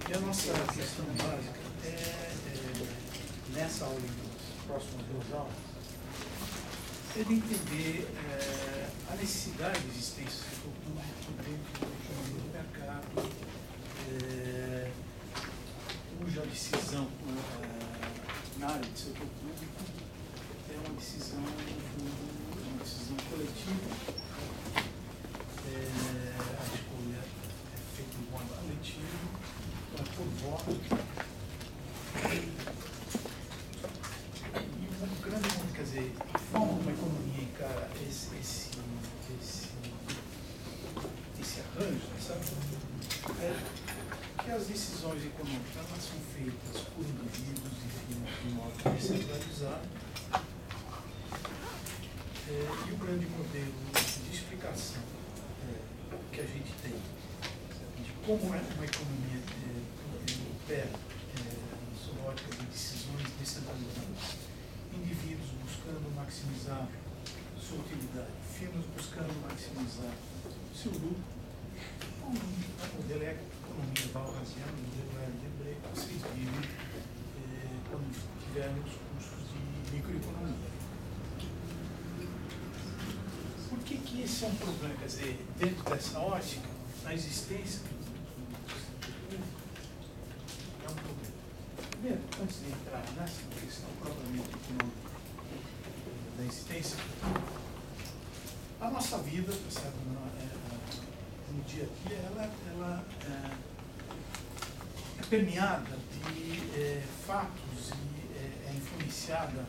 E a nossa questão básica nessa aula, nas próximas duas aulas, é de entender a necessidade de existência do setor público dentro do mercado, cuja decisão na área de setor público é uma decisão coletiva. A escolha é feita de modo coletivo, por voto. E o grande mundo, quer dizer, como uma economia encara esse arranjo, sabe? Que as decisões econômicas elas são feitas por indivíduos de modo descentralizado. E o grande modelo de explicação que a gente tem de como uma economia opera sob a ótica de decisões descentralizadas, indivíduos buscando maximizar sua utilidade, firmas buscando maximizar seu lucro. O modelo é a economia balrasiana, o modelo é de Debré, que vocês viram quando tivermos os cursos de microeconomia. Por que esse é um problema? Quer dizer, dentro dessa ótica, a existência é um problema. Primeiro, antes de entrar nessa questão propriamente econômica da existência, a nossa vida, sabe, no dia a dia, ela é permeada de fatos e é influenciada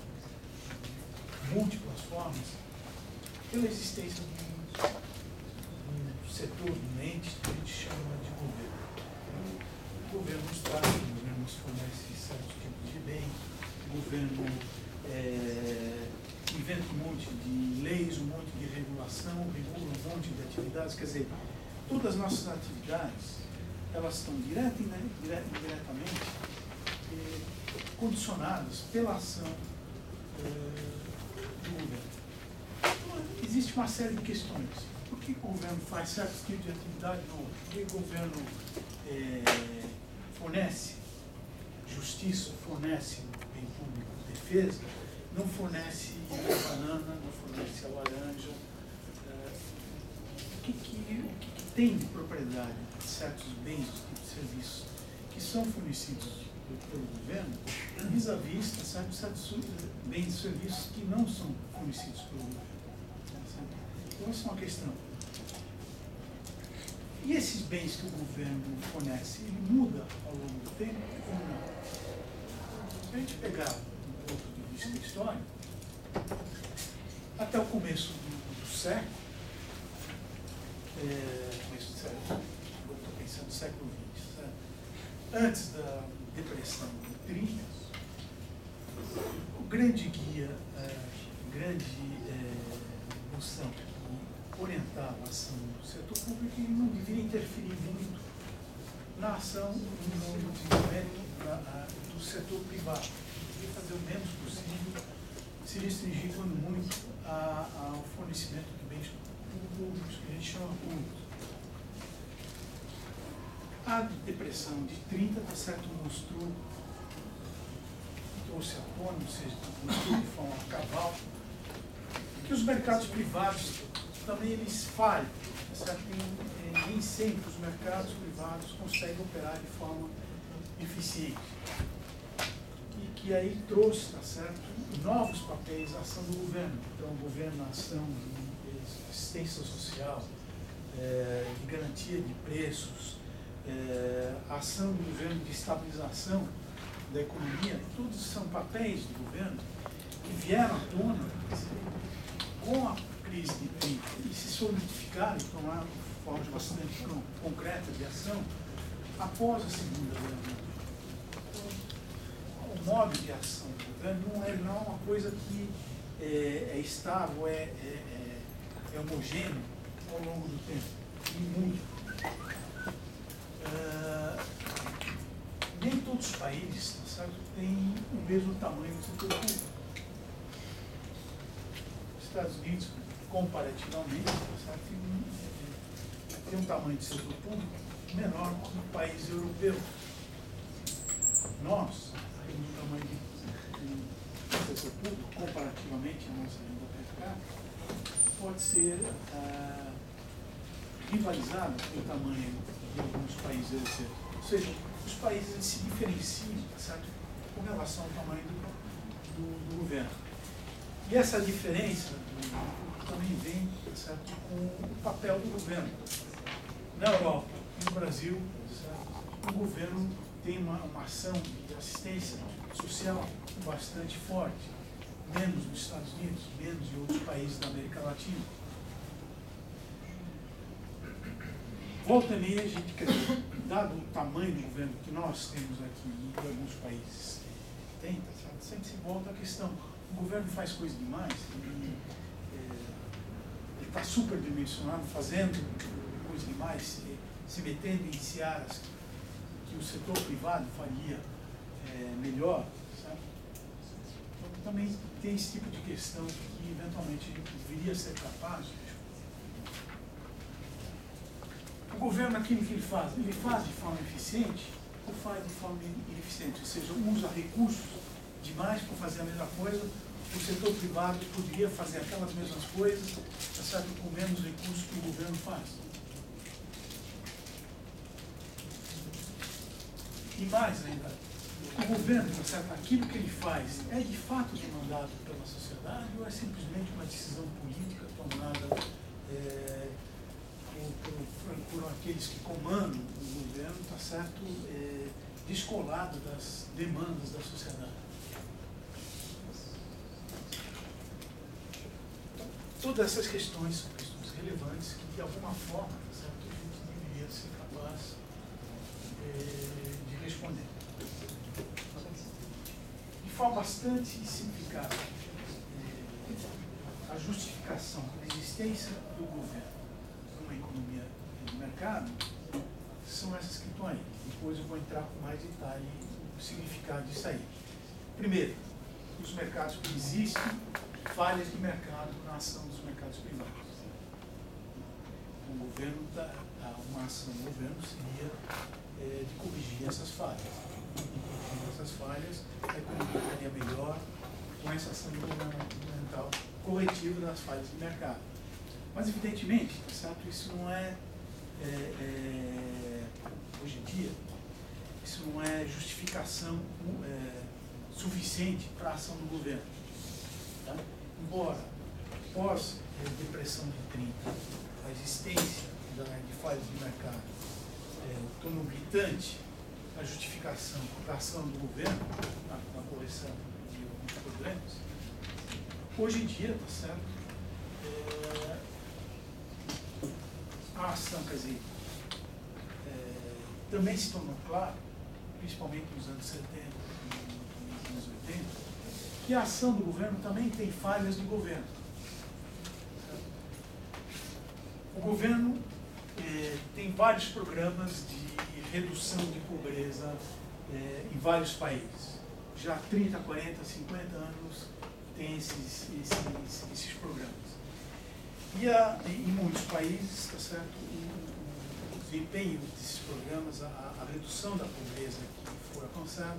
de múltiplas formas pela existência de um setor, de um ente que a gente chama de governo. O governo nos traz, o governo nos fornece certos tipos de bem, o governo inventa um monte de leis, um monte de regulação, regula um monte de atividades, quer dizer, todas as nossas atividades, elas estão direta e indiretamente condicionadas pela ação do governo. Existe uma série de questões. Por que o governo faz certos tipos de atividade ou outro? Por que o governo fornece justiça, fornece bem público, defesa, não fornece a banana, não fornece a laranja? O que tem de propriedade de certos bens, tipos de serviços que são fornecidos pelo governo, vis-à-vis certos bens e serviços que não são fornecidos pelo governo? Então, essa é uma questão. E esses bens que o governo fornece, ele muda ao longo do tempo ou não? Se a gente pegar um ponto de vista histórico, até o começo do século, eu estou pensando no século XX, certo? Antes da Depressão de 30, o grande guia, grande noção que orientava a ação do setor público, ele não devia interferir muito na ação no desenvolvimento do setor privado. Devia fazer o menos possível, se restringir quando muito ao fornecimento de bens públicos, que a gente chama públicos. A Depressão de 30, tá certo, mostrou, trouxe à tona, ou seja, mostrou de forma cabal, que os mercados privados também eles falham, tá certo? Nem sempre os mercados privados conseguem operar de forma eficiente. E que aí trouxe, tá certo, novos papéis à ação do governo. Então, o governo na ação de assistência social, de garantia de preços, a ação do governo de estabilização da economia, todos são papéis do governo que vieram à tona com a crise de 30 e se solidificaram e tomaram forma bastante concreta de ação após a Segunda Guerra Mundial. O modo de ação do governo não é uma coisa que é estável, é homogêneo ao longo do tempo, e muito. Nem todos os países, tá certo, têm o mesmo tamanho do setor público. Os Estados Unidos, comparativamente, tá certo, tem um tamanho de setor público menor que o país europeu. nós temos um tamanho de setor público, comparativamente à nossa renda per capita, pode ser rivalizado com o tamanho de alguns países europeus. Ou seja, os países eles se diferenciam, certo? Com relação ao tamanho do governo. E essa diferença também vem, certo, com o papel do governo. Na Europa e no Brasil, certo, o governo tem uma ação de assistência social bastante forte, menos nos Estados Unidos, menos em outros países da América Latina. Volta e meia, a gente, quer dizer, dado o tamanho do governo que nós temos aqui e que alguns países têm, sempre se volta a questão, o governo faz coisa demais, ele está superdimensionado, fazendo coisa demais, se metendo em searas que o setor privado faria melhor, sabe? Então, também tem esse tipo de questão que eventualmente a gente deveria ser capaz de. O governo, aquilo que ele faz de forma eficiente ou faz de forma ineficiente? Ou seja, usa recursos demais para fazer a mesma coisa, o setor privado poderia fazer aquelas mesmas coisas, tá certo? Com menos recursos que o governo faz. E mais ainda, o governo, tá certo? Aquilo que ele faz é de fato demandado pela sociedade ou é simplesmente uma decisão política tomada por aqueles que comandam o governo, tá certo? Descolado das demandas da sociedade. Todas essas questões são questões relevantes que, de alguma forma, tá certo, a gente deveria ser capaz de responder. De forma bastante simplificada, a justificação da existência do governo numa economia de mercado são essas que estão aí. Depois eu vou entrar com mais detalhe no significado disso aí. Primeiro, os mercados que existem, falhas de mercado na ação dos mercados privados. O governo uma ação do governo seria de corrigir essas falhas. Com essas falhas, a economia estaria melhor com essa ação governamental corretiva das falhas de mercado. Mas, evidentemente, tá certo? Isso não é, hoje em dia, isso não é justificação suficiente para a ação do governo. Tá? Embora, pós-depressão de 30, a existência de falhas de mercado tornou gritante a justificação da ação do governo na correção de alguns problemas, hoje em dia, tá certo? A ação, quer dizer, também se tornou claro, principalmente nos anos 70 e nos anos 80, que a ação do governo também tem falhas de governo. O governo tem vários programas de redução de pobreza em vários países. Já há 30, 40, 50 anos tem esses programas. E em muitos países, tá certo, o desempenho desses programas, a redução da pobreza que foi alcançada,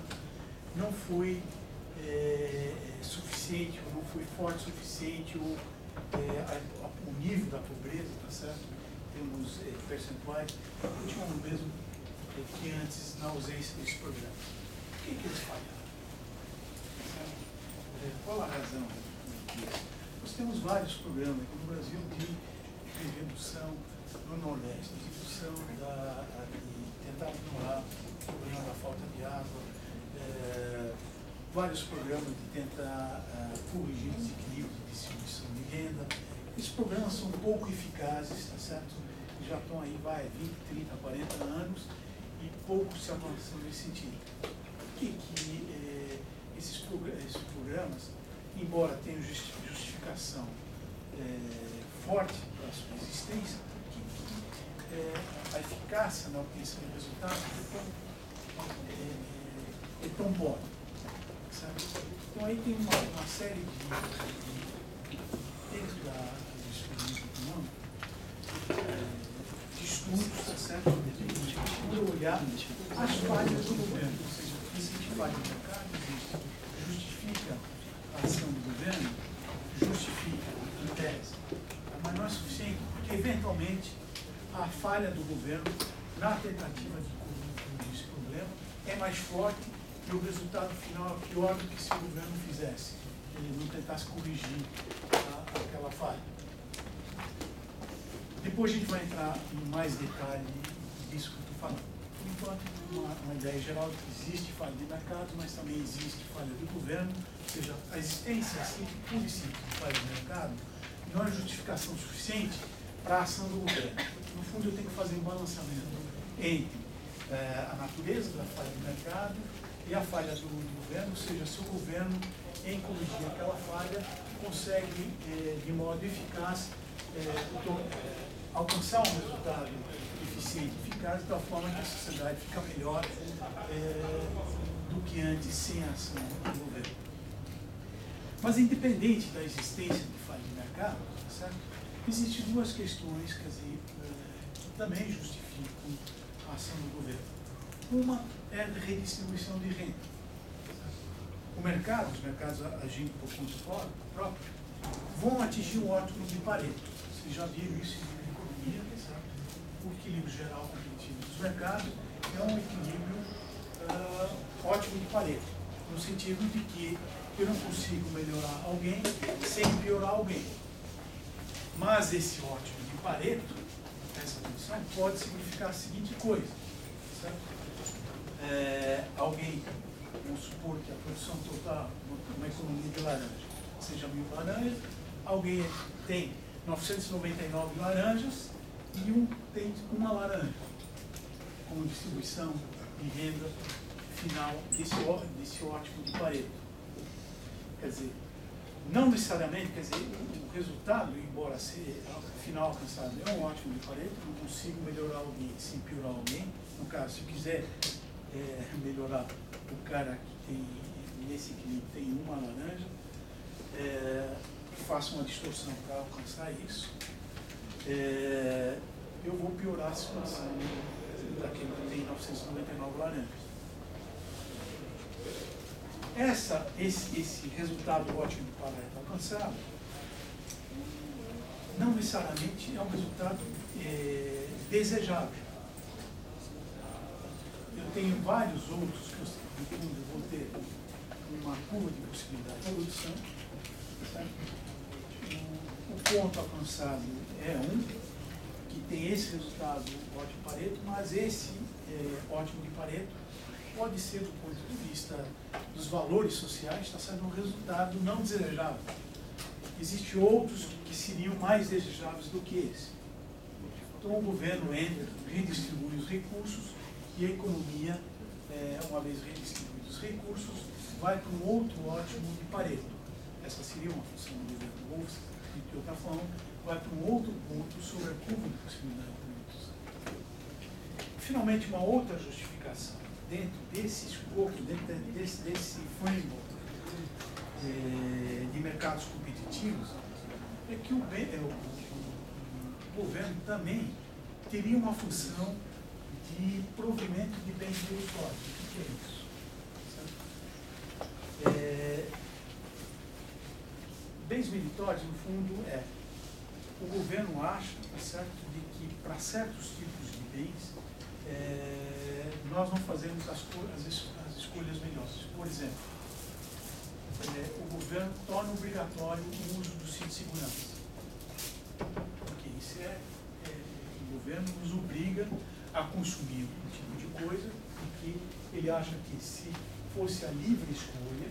não foi suficiente, ou não foi forte o suficiente, ou o nível da pobreza, tá certo? Temos percentuais, continuam no mesmo que antes na ausência desses programas. Por que eles falharam? Qual a razão disso? Nós temos vários programas aqui no Brasil de redução no Nordeste, de redução de tentar ignorar o problema da falta de água, vários programas de tentar corrigir desequilíbrio de distribuição de renda. Esses programas são pouco eficazes, tá certo? Já estão aí, 20, 30, 40 anos e pouco se avançam nesse sentido. Por que esses programas, embora tenham justificação forte para a sua existência, a eficácia na obtenção de resultados é tão boa. Sabe? Então aí tem uma série dentro do experimento econômico, de estudos, tá certo? De olhar as falhas do governo, ou seja, falha de mercado? Existe. Justifica a ação do governo? Justifica, em tese. Mas não é suficiente, porque eventualmente a falha do governo na tentativa de corrigir esse problema é mais forte e o resultado final é pior do que se o governo fizesse, ele não tentasse corrigir aquela falha. Depois a gente vai entrar em mais detalhe disso que eu estou falando. Por enquanto, uma ideia geral é que existe falha de mercado, mas também existe falha do governo, ou seja, a existência assim, pura e simples de falha de mercado não é justificação suficiente para a ação do governo. No fundo, eu tenho que fazer um balanceamento entre a natureza da falha de mercado e a falha do governo, ou seja, se o governo, em corrigir aquela falha, consegue, de modo eficaz, alcançar um resultado eficiente e eficaz, de tal forma que a sociedade fica melhor do que antes, sem a ação do governo. Mas, independente da existência de falha de mercado, certo? Existem duas questões, quer dizer, que também justificam a ação do governo. Uma é a redistribuição de renda. O mercado, os mercados agindo por conta própria, vão atingir um ótimo de Pareto. Vocês já viram isso em economia, certo? O equilíbrio geral competitivo dos mercados é um equilíbrio ótimo de Pareto, no sentido de que eu não consigo melhorar alguém sem piorar alguém. Mas esse ótimo de Pareto, essa condição, pode significar a seguinte coisa, certo? Alguém, vamos supor que a produção total, uma economia de laranja, seja 1000 laranjas, alguém tem 999 laranjas e tem uma laranja, como distribuição de renda final desse ótimo de Pareto. Quer dizer, não necessariamente, quer dizer, o resultado, embora ser final alcançado é um ótimo de Pareto, não consigo melhorar alguém sem piorar alguém. No caso, se eu quiser melhorar o cara que tem, nesse equilíbrio, tem uma laranja, faço uma distorção para alcançar isso, eu vou piorar a situação daquele que tem 999 laranjas. Esse resultado ótimo de Pareto alcançado não necessariamente é um resultado desejável. Eu tenho vários outros que eu vou ter uma curva de possibilidade de produção. O ponto alcançado é que tem esse resultado ótimo de Pareto, mas esse ótimo de Pareto pode ser, do ponto de vista dos valores sociais, está sendo um resultado não desejável. Existem outros que seriam mais desejáveis do que esse. Então o governo entra, redistribui os recursos e a economia, uma vez redistribuídos os recursos, vai para um outro ótimo de Pareto. Essa seria uma função do governo. Ou, de outra forma, vai para um outro ponto sobre a curva de possibilidade de produção. Finalmente, uma outra justificação dentro desse escopo, dentro desse framework de mercados competitivos, é que o governo também teria uma função de provimento de bens meritórios. O que é isso? Bens meritórios, no fundo, o governo acha, certo, de que para certos tipos de bens nós não fazemos as escolhas melhores. Por exemplo, o governo torna obrigatório o uso do cinto de segurança. Porque isso o governo nos obriga a consumir um tipo de coisa que ele acha que, se fosse a livre escolha,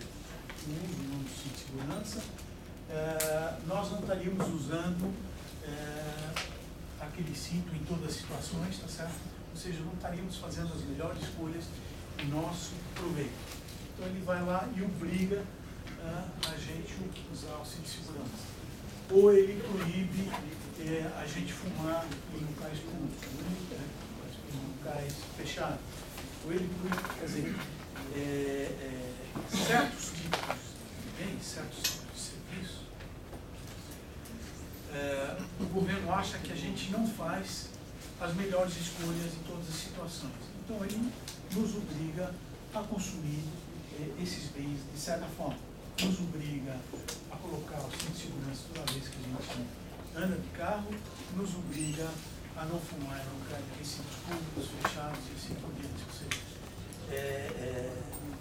o uso do cinto de segurança, nós não estaríamos usando aquele cinto em todas as situações, tá certo? Ou seja, não estaríamos fazendo as melhores escolhas em nosso proveito. Então ele vai lá e obriga a gente a usar o cinto de segurança. Ou ele proíbe a gente fumar em locais públicos, em locais fechados. Ou ele proíbe, quer dizer, certos tipos de bens, certos tipos de serviços, o governo acha que a gente não faz as melhores escolhas em todas as situações. Então ele nos obriga a consumir esses bens, de certa forma, nos obriga a colocar o cinto de segurança toda vez que a gente anda de carro, nos obriga a não fumar em locais de recintos públicos, fechados e assim por diante. Ou seja,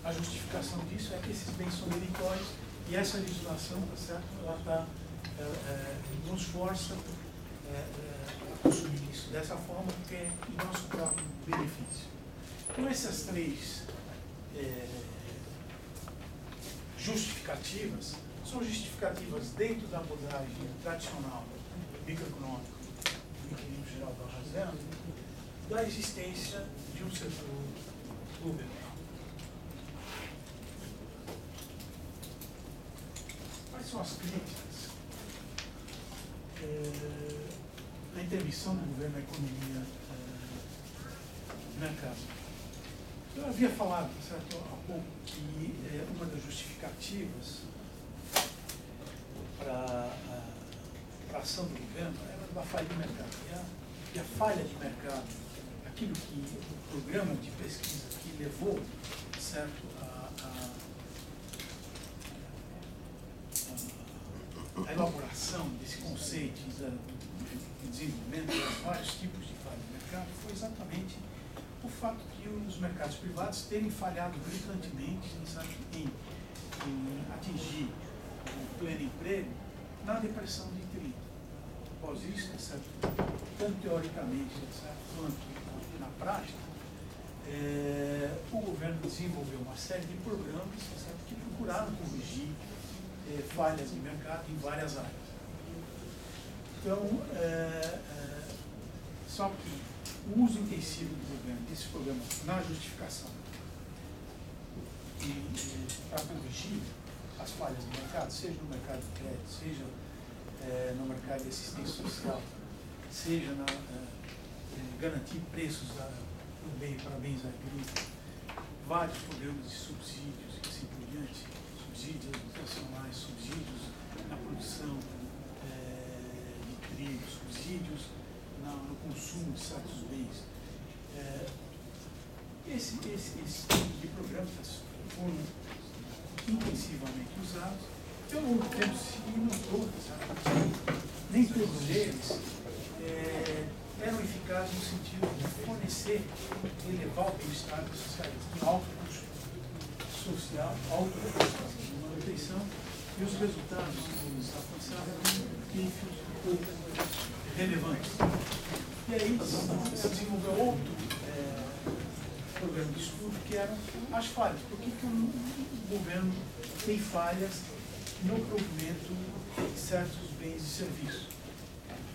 a justificação disso é que esses bens são meritórios e essa legislação, tá certo? Ela nos força a consumir isso dessa forma, porque é em nosso próprio benefício. Então, essas três justificativas são justificativas dentro da abordagem tradicional microeconômica do equilíbrio geral da razão, da existência de um setor governamental. Quais são as críticas à intervenção do governo na economia do mercado? Eu havia falado, certo, há pouco, que uma das justificativas para a ação do governo era da falha de mercado. E a falha de mercado, aquilo que o programa de pesquisa que levou, certo, a elaboração desse conceito de desenvolvimento dos vários tipos de falha de mercado foi exatamente o fato de os mercados privados terem falhado gritantemente em atingir o pleno emprego na depressão de 30. Após isso, certo? Tanto teoricamente, certo? Quanto na prática, o governo desenvolveu uma série de programas, certo? Que procuraram corrigir falhas de mercado em várias áreas. Então, só que o uso intensivo do governo desses programas na justificação para corrigir as falhas do mercado, seja no mercado de crédito, seja no mercado de assistência social, seja na garantir preços do bem para bens agrícolas, vários programas de subsídios e assim por diante, subsídios habitacionais, subsídios na produção de trigo, subsídios no consumo de certos bens. Esse tipo de programas foram intensivamente usados. Ao longo do tempo se notou, nem todos eles eram eficazes no sentido de fornecer e elevar o bem-estar dos socialistas em alto custo social, alto custo de manutenção, e os resultados que eles alcançavam eram pífios, pouco relevantes. E aí se desenvolveu outro programa de estudo, que eram as falhas. Por que o governo tem falhas no provimento de certos bens e serviços?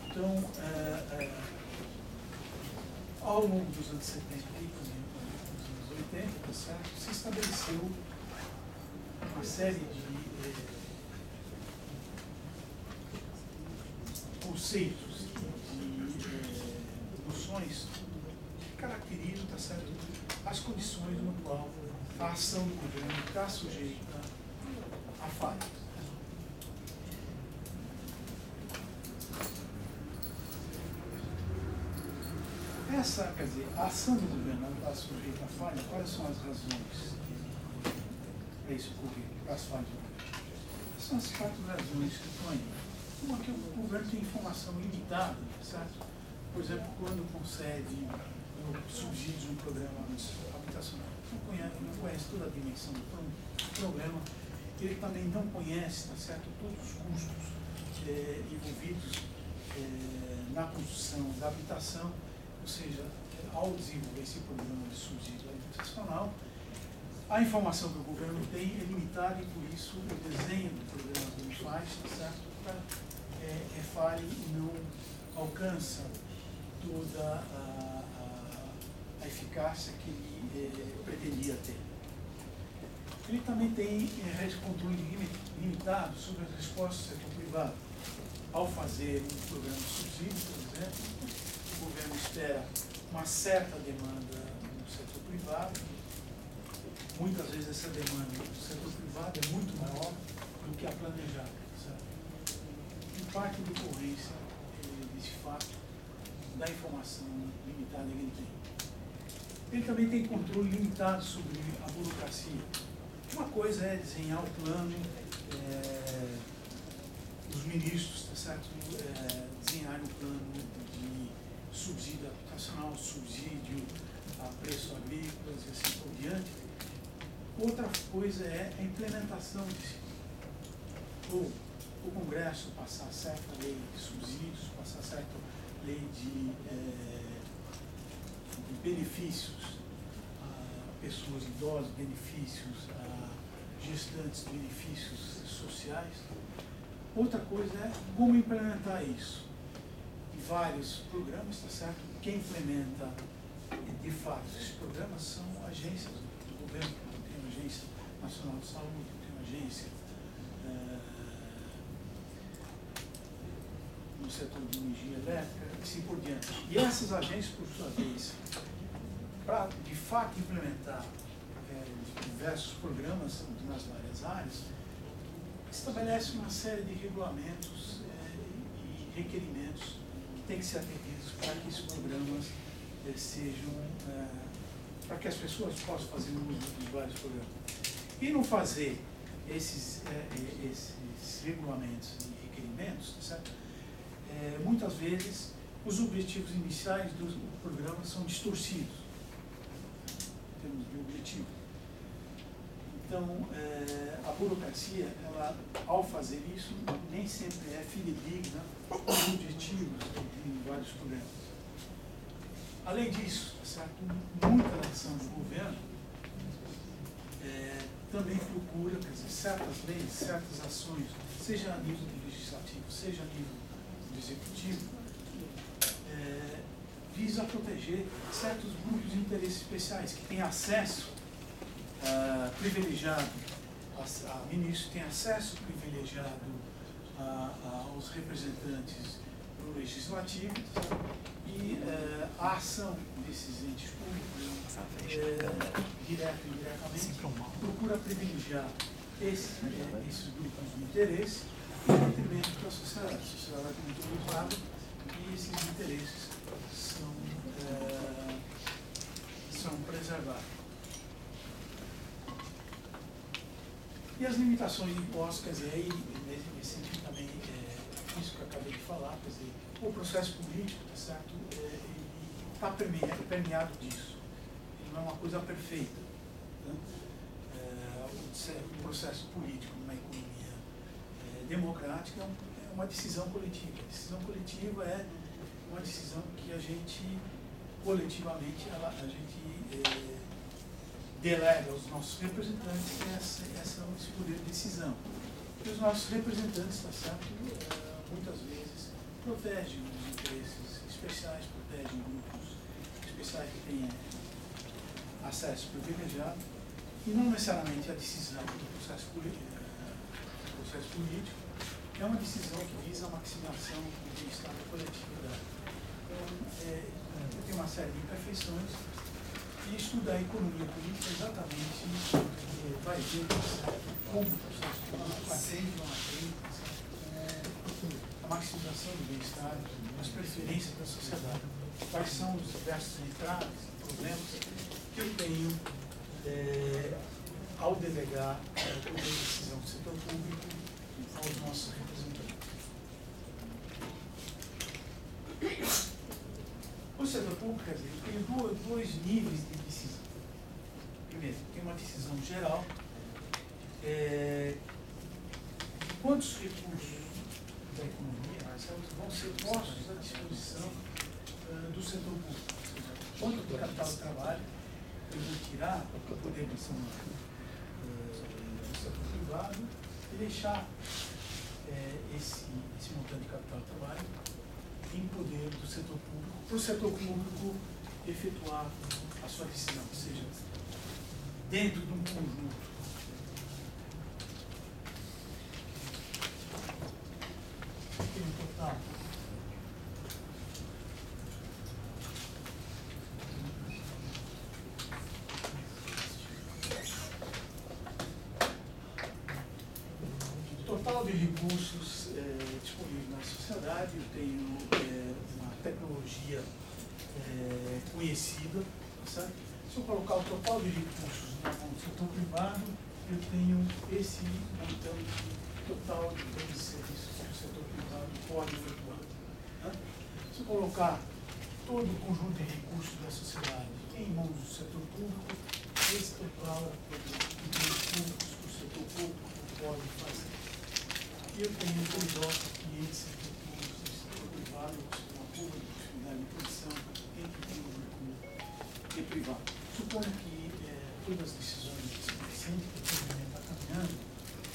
Então, ao longo dos anos 70 e dos anos 80, certo, se estabeleceu uma série de conceitos, de noções que caracterizam, tá certo, as condições no qual a ação do governo está sujeita a falha. Quer dizer, a ação do governo está sujeita a falha. Quais são as razões para isso ocorrer, para as falhas do governo? São as 4 razões que estão aí. Uma que o governo tem informação limitada, certo? Por exemplo, quando concede subsídios no programa habitacional, não conhece toda a dimensão do problema, ele também não conhece, tá certo, todos os custos envolvidos na construção da habitação, ou seja, ao desenvolver esse programa de subsídio habitacional, a informação que o governo tem é limitada e, por isso, o desenho do programa que ele faz, tá certo, é falho e não alcança toda a eficácia que ele pretendia ter. Ele também tem controle limitado sobre as respostas do setor privado. Ao fazer um programa de subsídio, por exemplo, o governo espera uma certa demanda no setor privado. Muitas vezes essa demanda do setor privado é muito maior do que a planejada. Em parte de decorrência desse fato, da informação limitada que ele tem. Ele também tem controle limitado sobre a burocracia. Uma coisa é desenhar o plano, os ministros, tá certo? Desenhar o plano de subsídio habitacional, subsídio a preços agrícolas e assim por diante. Outra coisa é a implementação disso. Ou o Congresso passar certa lei de subsídios, passar certa lei de benefícios a pessoas idosas, benefícios a gestantes, benefícios sociais. Outra coisa é como implementar isso. E vários programas, tá certo? Quem implementa, de fato, esses programas são agências do governo. Tem a Agência Nacional de Saúde, tem a agência no setor de energia elétrica, e assim por diante. E essas agências, por sua vez, para de fato implementar diversos programas nas várias áreas, estabelece uma série de regulamentos e requerimentos que têm que ser atendidos para que esses programas sejam, para que as pessoas possam fazer uso dos vários programas. E não fazer esses regulamentos e requerimentos, certo? Muitas vezes os objetivos iniciais do programa são distorcidos em termos de objetivo. Então, a burocracia, ela, ao fazer isso, nem sempre é fidedigna com os objetivos de vários programas. Além disso, certo? Muita ação do governo também procura, quer dizer, certas leis, certas ações, seja a nível do legislativo, seja a nível do executivo, visa proteger certos grupos de interesse especiais que têm acesso privilegiado, a ministro tem acesso privilegiado aos representantes do legislativo, e a ação desses entes públicos, direta e indiretamente, procura privilegiar esses grupos de interesse em detrimento da sociedade. A sociedade é muito limitada e esses interesses são preservados. E as limitações de impostos, quer dizer, aí, nesse sentido também, isso que eu acabei de falar, quer dizer, o processo político, tá certo, ele está permeado disso. Ele não é uma coisa perfeita. Né? O processo político numa economia democrática é uma decisão coletiva. A decisão coletiva é uma decisão que a gente, coletivamente, a gente delega aos nossos representantes esse poder de decisão. E os nossos representantes, tá certo, muitas vezes protegem os interesses especiais, protegem grupos especiais que têm acesso privilegiado, e não necessariamente a decisão do processo político é uma decisão que visa a maximização do bem-estar da coletividade. Então, tem uma série de imperfeições, e estudar a economia política exatamente vai ver como o processo político atende ou não atende a maximização do bem-estar, as preferências da sociedade, quais são os diversos entraves e problemas que eu tenho ao delegar o poder de decisão do setor público aos nossos representantes. O setor público, quer dizer, tem dois níveis de decisão. Primeiro, tem uma decisão geral. Quantos recursos da economia vão ser postos à disposição do setor público? Ou seja, quanto do capital de trabalho eu vou tirar para poder acionar do setor privado e deixar esse montante de capital de trabalho em poder do setor público, para o setor público efetuar a sua decisão, ou seja, dentro de um conjunto. Tem um total. Total de recursos disponíveis na sociedade, eu tenho uma tecnologia conhecida, certo? Se eu colocar o total de recursos na mão do setor privado, eu tenho esse montante total de bens e serviços que o setor privado pode efetuar. Se eu colocar todo o conjunto de recursos da sociedade em mãos do setor público, esse total de bens públicos que o setor público pode fazer. E eu tenho um trade-off aqui entre setor público e setor privado, ou sistema público, atividade de produção, entre público e privado. Suponho que todas as decisões que são recentes, que o governo está caminhando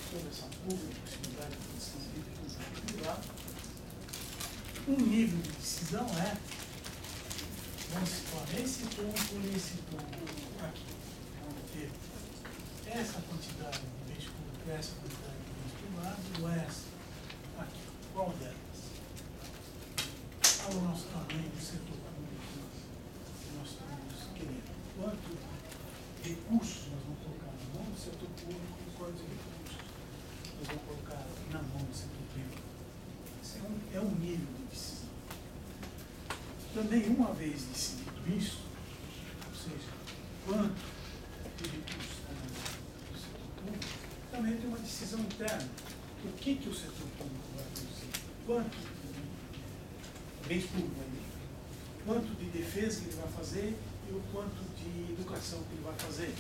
sobre essa pública, possibilidade de produção entre público e privado, um nível de decisão vamos situar esse ponto e esse ponto aqui. Vamos ter essa quantidade de bens públicos, essa quantidade de bens privados, ou essa aqui. Qual delas? Qual o nosso tamanho do setor público que nós estamos querendo? Quanto recursos nós vamos colocar na mão do setor público e quantos recursos nós vamos colocar na mão do setor privado? Esse é um nível de decisão. Também, uma vez decidido isso, ou seja, quanto de recursos está na mão do setor público, também tem uma decisão interna. O que o setor público vai produzir? Quanto de bens públicos vai ter? Quanto de defesa que ele vai fazer e o quanto de educação que ele vai fazer?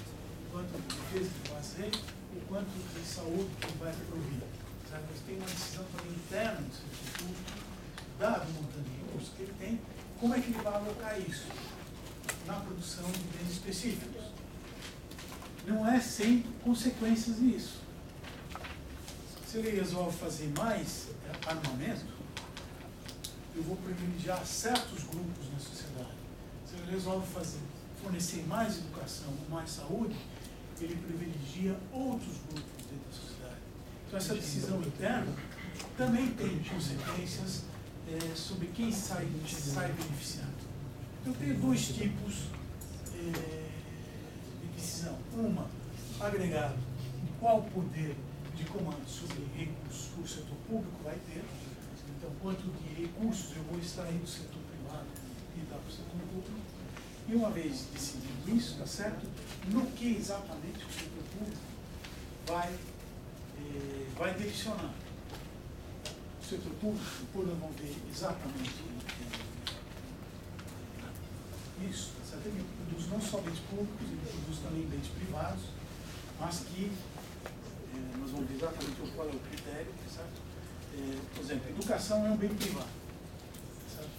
Quanto de defesa que ele vai fazer e o quanto de saúde que ele vai prover? Mas tem uma decisão também interna do setor público, dado o montante de recursos que ele tem, como é que ele vai alocar isso na produção de bens específicos? Não é sem consequências nisso. Se ele resolve fazer mais armamento, eu vou privilegiar certos grupos na sociedade. Se ele resolve fornecer mais educação, mais saúde, ele privilegia outros grupos dentro da sociedade. Então, essa decisão interna também tem consequências sobre quem sai beneficiado. Eu tenho dois tipos de decisão. Uma, agregado, qual poder de comando sobre recursos que o setor público vai ter. Então, quanto de recursos eu vou extrair do setor privado e dar para o setor público. E uma vez decidido isso, tá certo? No que exatamente o setor público vai direcionar. O setor público, por não ver exatamente isso, tá certo? Ele produz não só bens públicos, ele produz também bens privados, mas que nós vamos ver exatamente qual é o critério, certo? Por exemplo, educação é um bem privado, certo?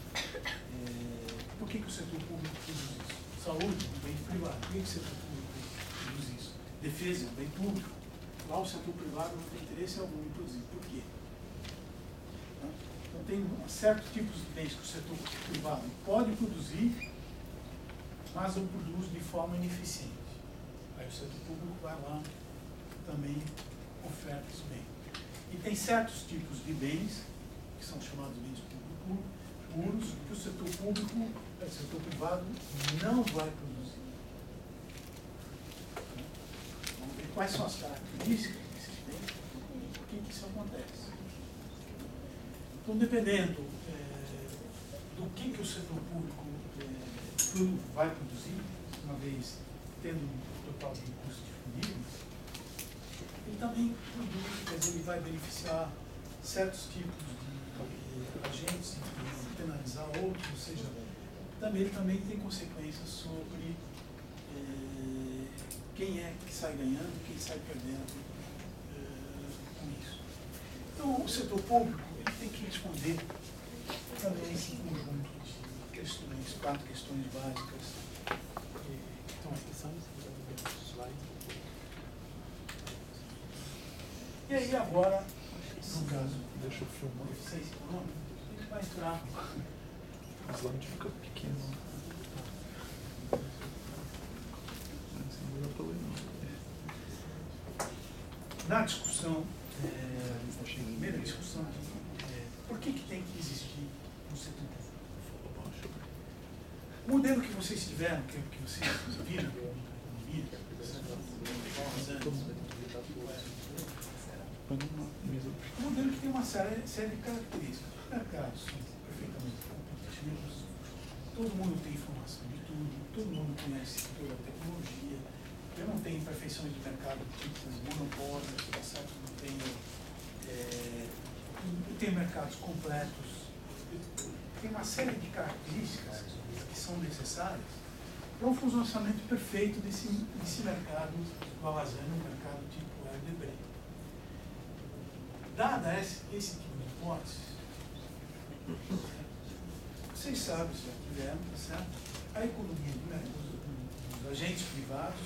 Por que o setor público produz isso? Saúde é um bem privado. Por que o setor público produz isso? Defesa é um bem público. Lá o setor privado não tem interesse algum em produzir. Por quê? Então tem certos tipos de bens que o setor privado pode produzir, mas não produz de forma ineficiente. Aí o setor público vai lá, também oferta esse bem. E tem certos tipos de bens, que são chamados de bens puros, que o setor privado não vai produzir. Vamos ver quais são as características desses bens e por que isso acontece. Então, dependendo do que o setor público vai produzir, uma vez tendo um total de recursos disponíveis, ele também produz, quer dizer, ele vai beneficiar certos tipos de agentes e penalizar outros, ou seja, ele também tem consequências sobre quem é que sai ganhando, quem sai perdendo com isso. Então, o setor público ele tem que responder também esse conjunto de questões, 4 questões básicas que estão aqui. E aí agora, no caso, deixa eu filmar. eficiência econômica, a gente vai entrar. O slide fica pequeno. Não dá pra ler, não. Na discussão, primeira discussão, por que tem que existir um setor público? O modelo que vocês tiveram, que vocês viram, um modelo que tem uma série de características. Os mercados são perfeitamente competitivos, todo mundo tem informação de tudo, todo mundo conhece toda a tecnologia, Eu não tenho imperfeições de mercado tipo monopólio, tá certo? Eu tenho mercados completos. Tem uma série de características que são necessárias para um funcionamento perfeito desse mercado Lavazano, um mercado tipo RDB. Dada esse tipo de hipótese, vocês sabem, se já tiveram, tá certo? A economia dos agentes privados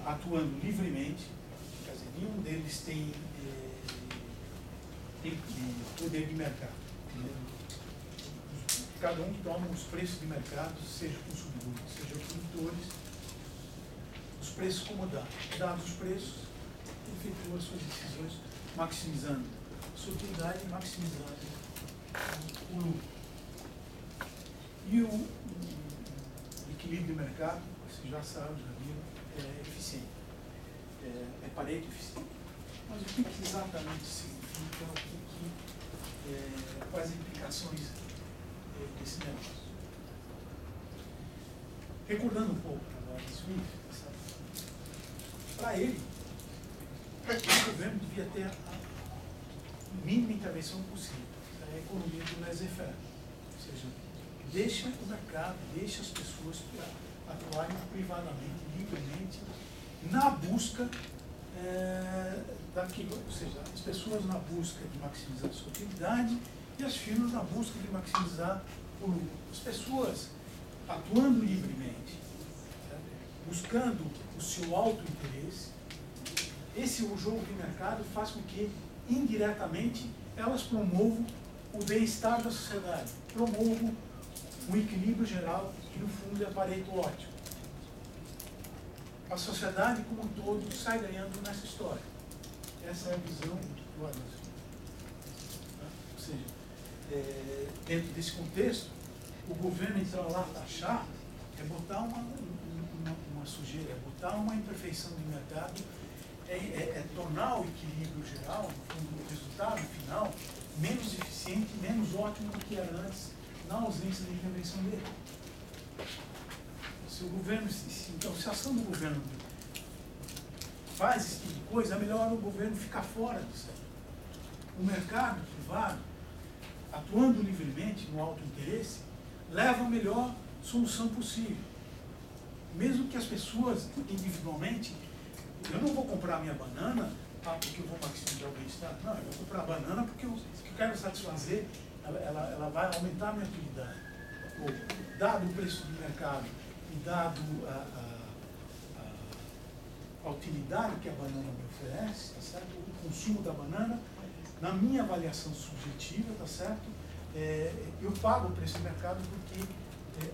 atuando livremente, quer dizer, nenhum deles tem poder de mercado. Cada um toma os preços de mercado, seja consumidores, seja produtores, os preços como dados. Dados os preços, efetua as suas decisões, maximizando a sua utilidade e maximizando o lucro. E o equilíbrio de mercado, vocês já sabem, já viram, é eficiente. É Pareto eficiente. Mas o que exatamente significa, quais implicações desse negócio? Recordando um pouco para o Swift, para ele, o governo devia ter a mínima intervenção possível, a economia do laissez-faire, ou seja, deixa o mercado, deixa as pessoas atuarem privadamente, livremente, na busca daquilo, ou seja, as pessoas na busca de maximizar a sua utilidade e as firmas na busca de maximizar o lucro. As pessoas atuando livremente, buscando o seu alto interesse, o jogo de mercado faz com que, indiretamente, elas promovam o bem-estar da sociedade, promovam um equilíbrio geral que, no fundo, é Pareto ótimo. A sociedade como um todo sai ganhando nessa história. Essa é a visão do Adam Smith. Ou seja, dentro desse contexto, o governo entrar lá taxar é botar uma sujeira, é botar uma imperfeição de mercado, é tornar o equilíbrio geral, o resultado final, menos eficiente, menos ótimo do que era antes, na ausência da intervenção dele. Se o governo, então, se a ação do governo faz esse tipo de coisa, é melhor o governo ficar fora disso aí. O mercado privado, atuando livremente no alto interesse, leva a melhor solução possível. Mesmo que as pessoas, individualmente, eu não vou comprar minha banana porque eu vou maximizar o bem-estar. Não, eu vou comprar a banana porque eu quero satisfazer, ela vai aumentar a minha utilidade. Dado o preço do mercado e dado a utilidade que a banana me oferece, tá certo? O consumo da banana, na minha avaliação subjetiva, tá certo? Eu pago o preço do mercado porque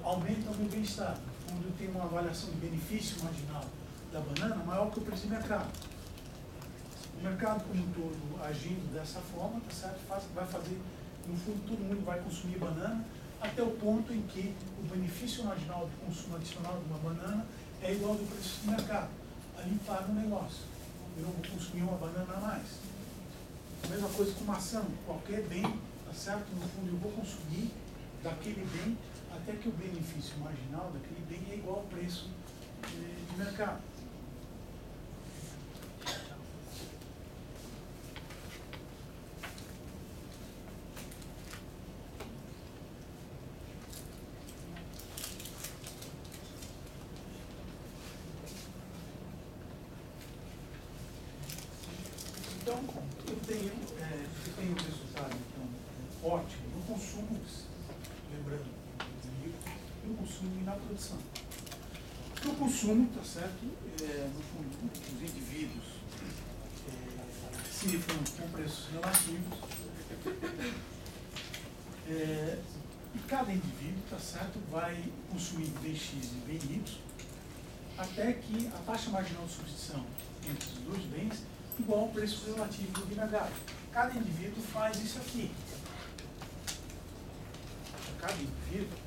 aumenta o meu bem-estar. Quando eu tenho uma avaliação de benefício marginal da banana maior que o preço do mercado. O mercado como um todo agindo dessa forma, tá certo? Vai fazer, no fundo, todo mundo vai consumir banana até o ponto em que o benefício marginal de consumo adicional de uma banana é igual ao do preço do mercado. Ali paga um negócio. Eu não vou consumir uma banana a mais. A mesma coisa com maçã. Qualquer bem, tá certo? No fundo, eu vou consumir daquele bem até que o benefício marginal daquele bem é igual ao preço de mercado. Então, eu tenho um resultado então, ótimo no consumo, lembrando, no consumo e na produção. No consumo, tá certo? No fundo, os indivíduos cifram com preços relativos e cada indivíduo, tá certo, vai consumir bem X e bem Y até que a taxa marginal de substituição entre os dois bens igual ao preço relativo do vinagre. Cada indivíduo faz isso aqui. Cada indivíduo,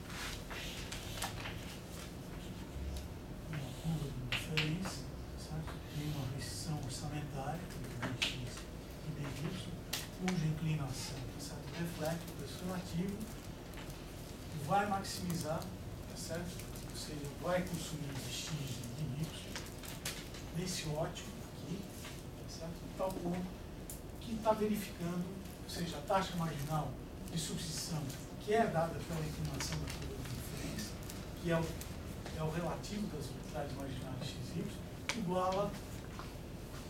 uma curva de diferença, certo? Tem uma restrição orçamentária, X e DY, cuja inclinação, certo? Reflete o preço relativo, vai maximizar, tá certo? Ou seja, vai consumir de X e de Y nesse ótimo aqui, tá certo? De tal ponto que está verificando, ou seja, a taxa marginal de substituição, que é dada pela inclinação da curva de diferença, que é o relativo das unidades marginais de XY, iguala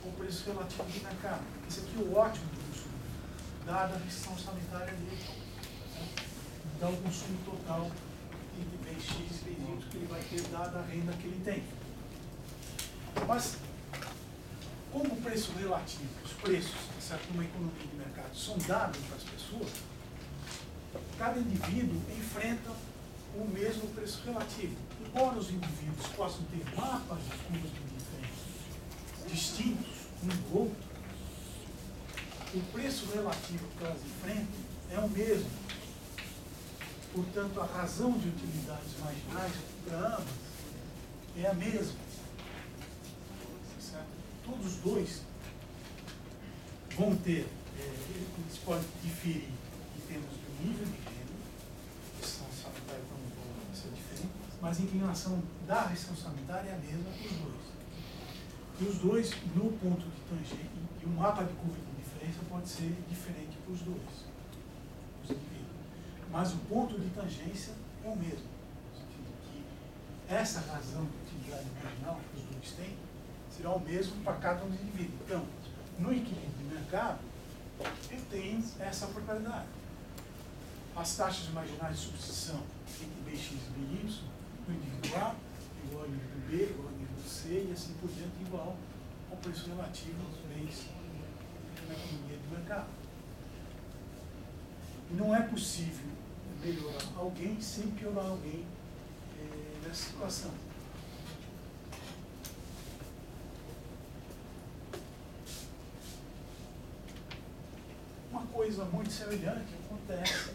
o preço relativo do mercado. Esse aqui é o ótimo do consumidor, dada a restrição sanitária dele. Tá? Então, o consumo total de bens X e bens Y que ele vai ter, dada a renda que ele tem. Mas, como o preço relativo, os preços, certo, numa economia de mercado, são dados para as pessoas, cada indivíduo enfrenta o mesmo preço relativo. Embora os indivíduos possam ter mapas de curvas de diferença distintos um do outro, o preço relativo que elas enfrentam é o mesmo. Portanto, a razão de utilidades marginais para ambas é a mesma. Certo? Todos os dois vão ter, eles podem diferir em termos do nível de renda, restrição sanitária não ser diferente, mas a inclinação da restrição sanitária é a mesma para os dois. E os dois, no ponto de tangência, e o mapa de curva de diferença pode ser diferente para os dois, os indivíduos. Mas o ponto de tangência é o mesmo. No sentido que essa razão de utilidade marginal que os dois têm será o mesmo para cada um dos indivíduos. Então, no equilíbrio de mercado, eu tenho essa propriedade. As taxas marginais de substituição entre Bx e By, no indivíduo A, igual ao indivíduo B, igual ao indivíduo C, e assim por diante, igual ao preço relativo aos bens na economia de mercado. E não é possível melhorar alguém sem piorar alguém nessa situação. Uma coisa muito semelhante acontece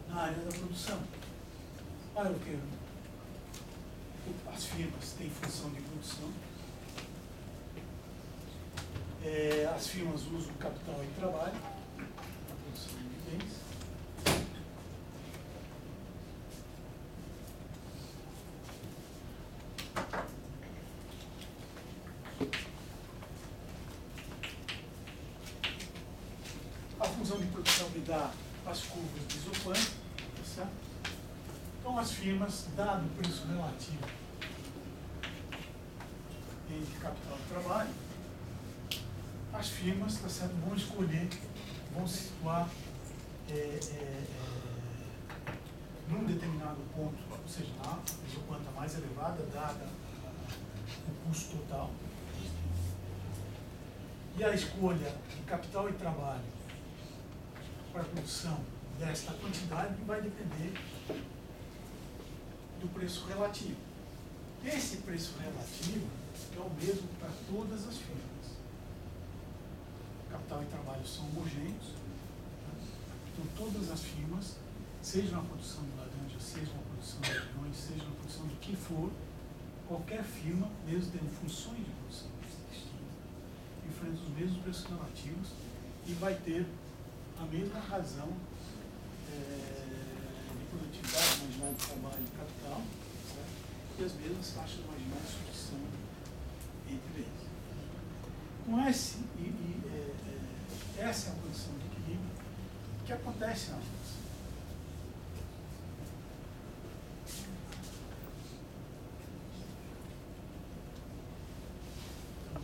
na área da produção. As firmas têm função de produção, as firmas usam capital e trabalho na produção de bens. A função de produção me dá as curvas de Isopan, tá certo? Então, as firmas, dado o preço relativo entre capital e trabalho, as firmas, tá certo, vão escolher, vão se situar num determinado ponto, ou seja, a Isopan está mais elevada, dada o custo total. E a escolha de capital e trabalho para a produção desta quantidade vai depender do preço relativo. Esse preço relativo é o mesmo para todas as firmas. Capital e trabalho são homogêneos, né? Então todas as firmas, seja na produção de laranja, seja na produção de limões, seja na produção de que for, qualquer firma, mesmo tendo funções de produção distintas, enfrenta os mesmos preços relativos e vai ter a mesma razão de produtividade marginal de trabalho e capital, certo? E as mesmas taxas marginais de substituição entre eles. Com essa é a condição de equilíbrio que acontece na produção. Então,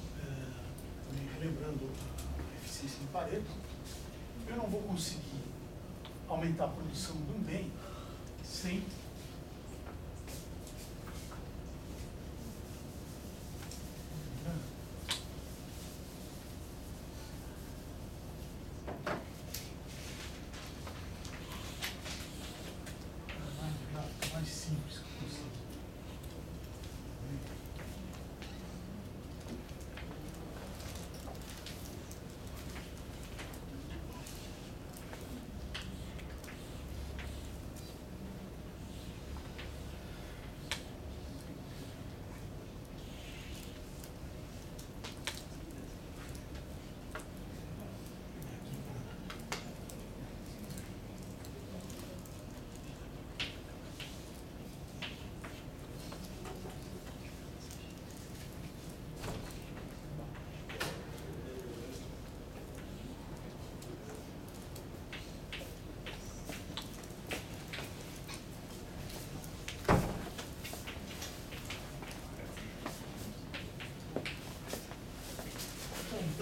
lembrando a eficiência de Pareto, eu não vou conseguir aumentar a produção de um bem sem mais simples que eu consigo.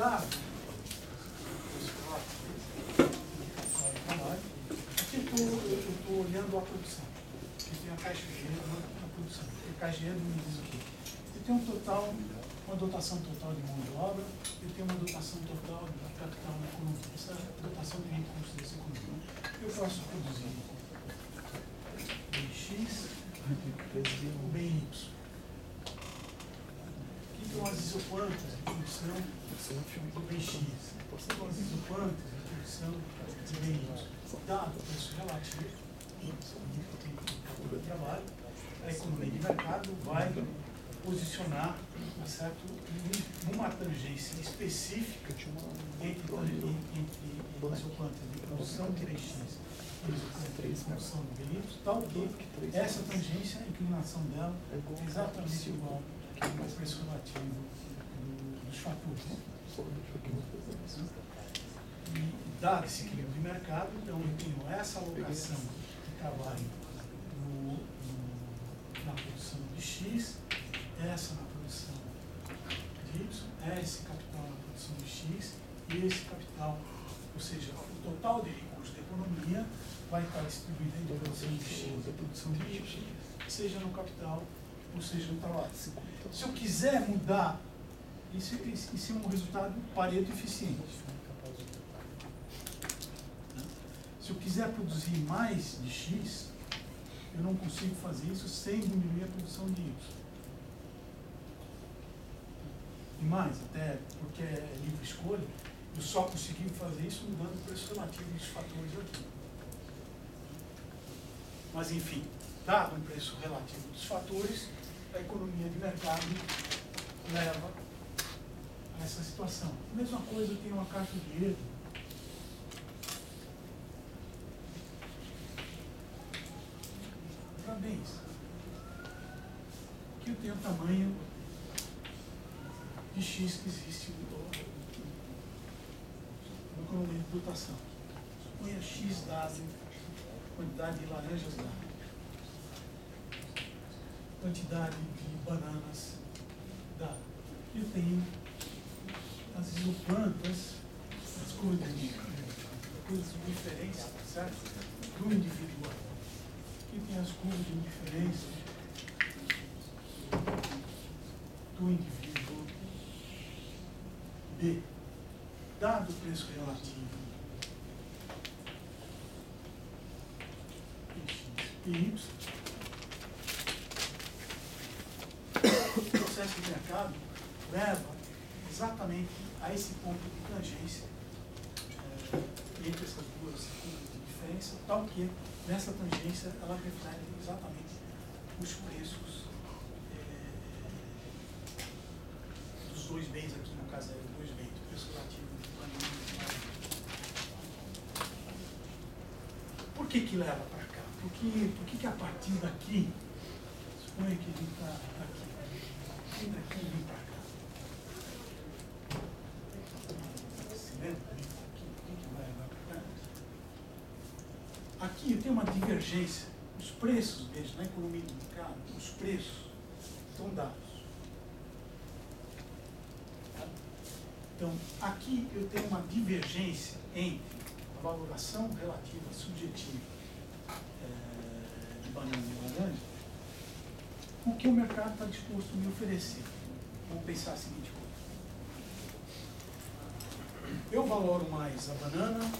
dado trabalho, aqui eu estou olhando a produção. Aqui tem a caixa de dinheiro, a produção. A caixa de dinheiro me diz o quê? Eu tenho um total, uma dotação total de mão de obra, eu tenho uma dotação total de capital na economia. Essa dotação de recursos dessa economia. Eu posso produzir bem X ou bem Y. Aqui tem umas isoquantas de produção do bem X. Aqui tem umas isoquantas de produção de bem Y. Dado o preço relativo do trabalho, a economia de mercado vai posicionar, tá certo, numa tangência específica entre isoquantas de produção de bem X e isoquantas de produção de bem Y, tal que essa tangência, a inclinação dela é exatamente igual ao preço relativo dos fatores. E dado esse equilíbrio de mercado, então eu tenho essa alocação de trabalho na produção de X, essa na produção de Y, esse capital na produção de X e esse capital, ou seja, o total de recursos da economia vai estar distribuído entre a produção de X e a produção de Y, seja no capital ou seja no trabalho. Se eu quiser mudar, isso é um resultado Pareto eficiente. Se eu quiser produzir mais de X, eu não consigo fazer isso sem diminuir a produção de Y. E mais, até porque é livre escolha, eu só consegui fazer isso mudando o preço relativo dos fatores aqui. Mas, enfim, dado o preço relativo dos fatores, a economia de mercado leva a essa situação. A mesma coisa, eu tenho uma caixa de dinheiro. Parabéns. Aqui eu tenho o tamanho de X que existe no economia de dotação. Suponha X dado, quantidade de laranjas dada, quantidade de bananas dada. Eu tenho as isoquantas, as coisas de diferença, certo? Do individual. Aqui tem as curvas de indiferença do indivíduo B, dado o preço relativo e Y, o processo de mercado leva exatamente a esse ponto de tangência entre essas duas curvas de diferença, tal que nessa tangência ela reflete exatamente os preços dos dois bens aqui, no caso é os dois bens, o preço relativo do banana. Por que leva para cá? Por que a partir daqui, suponha que ele está aqui, e daqui vem para cá? Se lembra? Por que vai levar para cá? Aqui eu tenho uma divergência. Os preços, veja, na economia do mercado, os preços estão dados. Então, aqui eu tenho uma divergência entre a valoração relativa subjetiva de banana e laranja, com o que o mercado está disposto a me oferecer. Vamos pensar a seguinte coisa. Eu valoro mais a banana,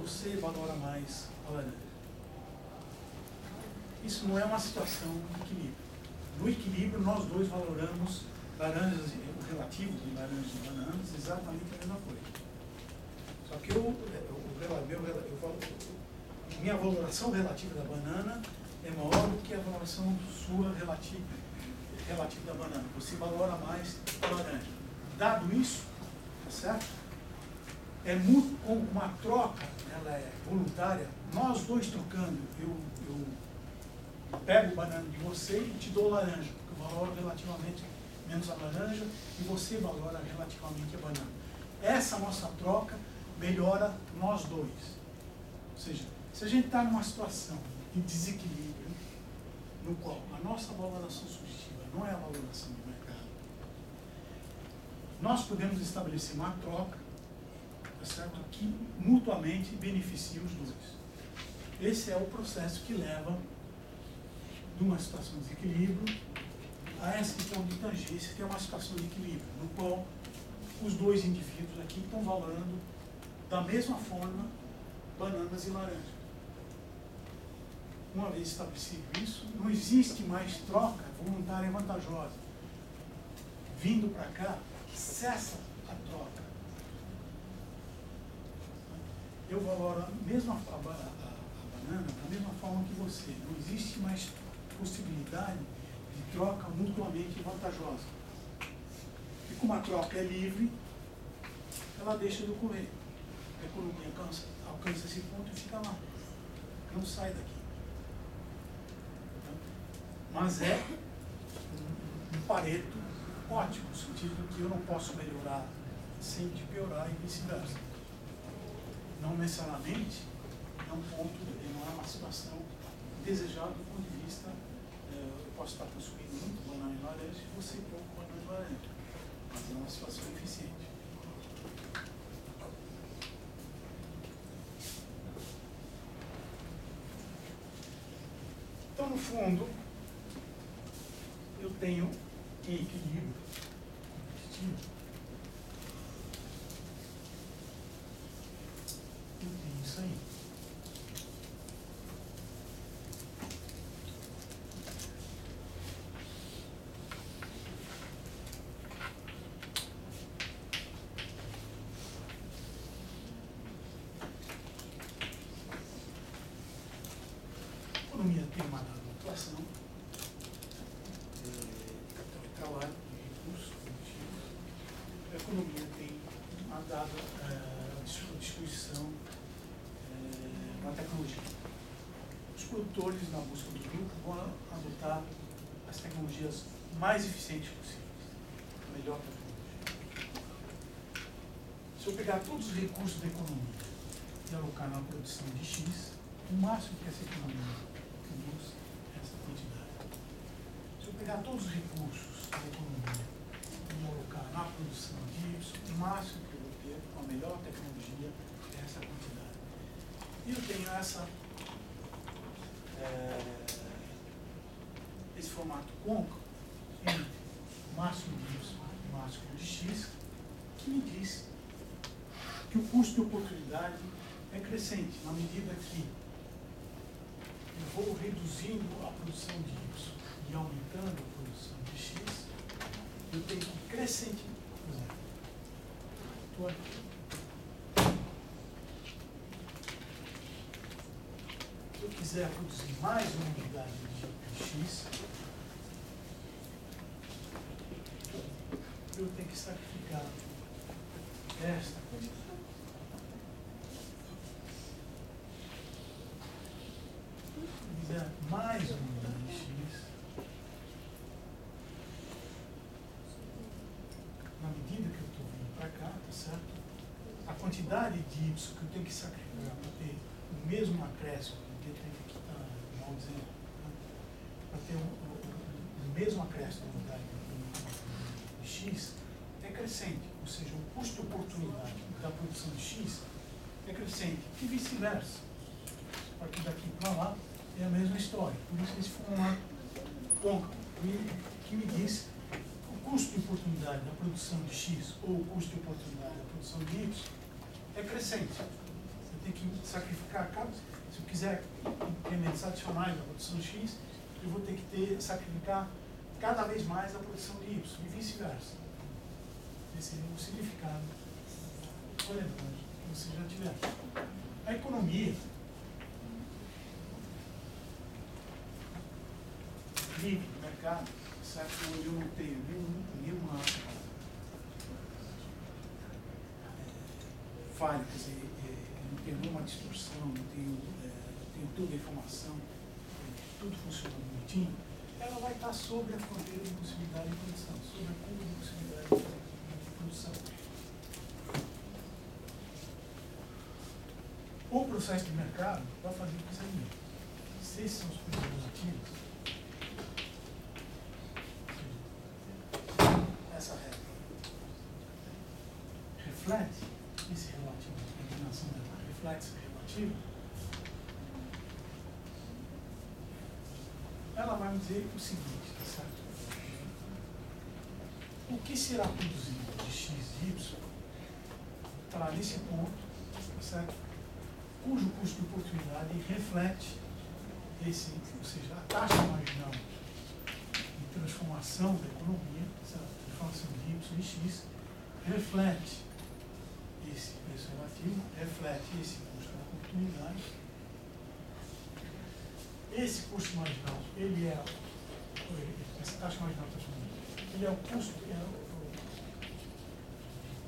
você valora mais a laranja. Isso não é uma situação de equilíbrio. No equilíbrio, nós dois valoramos laranjas, o relativo de laranjas e bananas, exatamente a mesma coisa. Só que minha valoração relativa da banana é maior do que a valoração sua relativa da banana. Você valora mais a laranja. Dado isso, tá certo? É muito, como uma troca, ela é voluntária, nós dois trocando, eu pego o banana de você e te dou laranja, porque eu valoro relativamente menos a laranja e você valora relativamente a banana. Essa nossa troca melhora nós dois. Ou seja, se a gente está numa situação de desequilíbrio, no qual a nossa valoração subjetiva não é a valoração do mercado, nós podemos estabelecer uma troca, tá certo? Que mutuamente beneficia os dois. Esse é o processo que leva de uma situação de desequilíbrio a essa questão de tangência, que é uma situação de equilíbrio, no qual os dois indivíduos aqui estão valorando da mesma forma bananas e laranjas. Uma vez estabelecido isso, não existe mais troca voluntária vantajosa. Vindo para cá, cessa a troca. Eu valoro a mesma a banana da mesma forma que você. Não existe mais possibilidade de troca mutuamente vantajosa. E como a troca é livre, ela deixa de ocorrer. A economia alcança esse ponto e fica lá. Não sai daqui. Mas é um Pareto ótimo, no sentido que eu não posso melhorar sem te piorar e vice-versa. Não necessariamente é um ponto, não é uma situação desejável do ponto de vista, eu posso estar consumindo muito banana e laranja e você pouco banana e laranja. Mas é uma situação eficiente. Então, no fundo, eu tenho em equilíbrio competitivo, eu tenho isso aí. A economia tem uma dada atuação, capital e trabalho, recursos, produtivos. A economia tem uma dada disposição na tecnologia. Os produtores, na busca do lucro, vão adotar as tecnologias mais eficientes possíveis, a melhor tecnologia. Se eu pegar todos os recursos da economia e alocar na produção de X, o máximo que essa economia produz é essa quantidade. Se eu pegar todos os recursos da economia e alocar na produção de Y, o máximo que eu vou ter com a melhor tecnologia é essa quantidade. E eu tenho esse formato côncavo entre o máximo de Y e o máximo de X, que me diz que o custo de oportunidade é crescente, na medida que eu vou reduzindo a produção de Y e aumentando a produção de X, eu tenho que crescente. Por exemplo, estou aqui. Se eu quiser produzir mais uma unidade de X, eu tenho que sacrificar esta quantidade. Se eu quiser mais uma unidade de X, na medida que eu estou vindo para cá, tá certo? A quantidade de Y que eu tenho que sacrificar para ter o mesmo acréscimo, que eu tenho que estar, vamos dizer, para ter o mesmo acréscimo da unidade de X, é crescente. Ou seja, o custo de oportunidade da produção de X é crescente. E vice-versa. A partir daqui para lá é a mesma história. Por isso esse formato côncavo que me diz o custo de oportunidade da produção de X ou o custo de oportunidade da produção de Y é crescente. Eu tenho que sacrificar se eu quiser incrementos adicionais na produção de X, eu vou ter que sacrificar cada vez mais a produção de Y e vice-versa. Esse seria um significado relevante que você já tiver. A economia livre do mercado, certo? Onde eu não tenho nenhuma falha, quer dizer, não tenho nenhuma distorção, não tenho, tenho toda a informação, tudo funciona bonitinho, ela vai estar sobre a fronteira de possibilidade de produção, sobre a curva de possibilidade de produção. O processo de mercado vai fazer o que seguinte. Se esses são os princípios ativos, essa regra reflete, esse relativo, a combinação dela, reflexo relativo, ela vai me dizer o seguinte, tá certo? O que será produzido de x e y está nesse ponto, tá certo? Cujo custo de oportunidade reflete esse, ou seja, a taxa marginal de transformação da economia, certo? Transformação de y e x, reflete esse preço relativo, reflete esse custo de oportunidade. Esse custo marginal, ele é, essa taxa marginal de transformação, ele é o custo,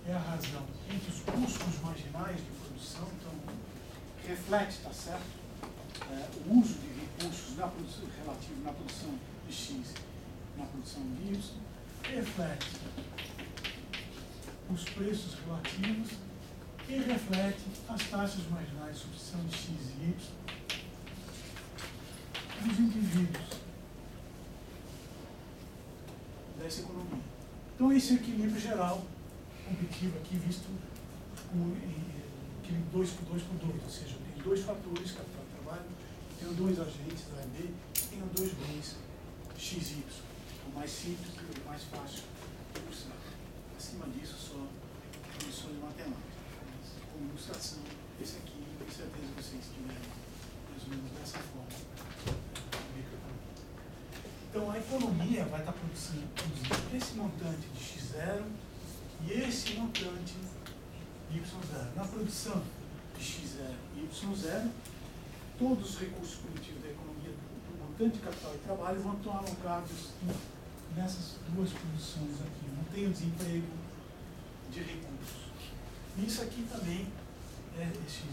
é a razão entre os custos marginais de produção, então reflete, tá certo? O uso de recursos na produção relativo na produção de x, na produção de y, reflete os preços relativos e reflete as taxas marginais de substituição de x e y dos indivíduos dessa economia. Então, esse é o equilíbrio geral competitivo aqui visto como equilíbrio 2 por 2 por 2, ou seja, eu tenho dois fatores, capital e trabalho, tenho dois agentes, A e B, tenho dois bens, x e y. O mais simples e o mais fácil possível. Acima disso, só condições de matemática. Como ilustração, esse aqui, tenho certeza que vocês tiveram mais ou menos dessa forma. Então, a economia vai estar produzindo esse montante de x0 e esse montante de y0. Na produção de x0 e y0, todos os recursos produtivos da economia, do montante de capital e trabalho, vão estar alocados nessas duas produções aqui. Não tem o desemprego de recursos. Isso aqui também é x.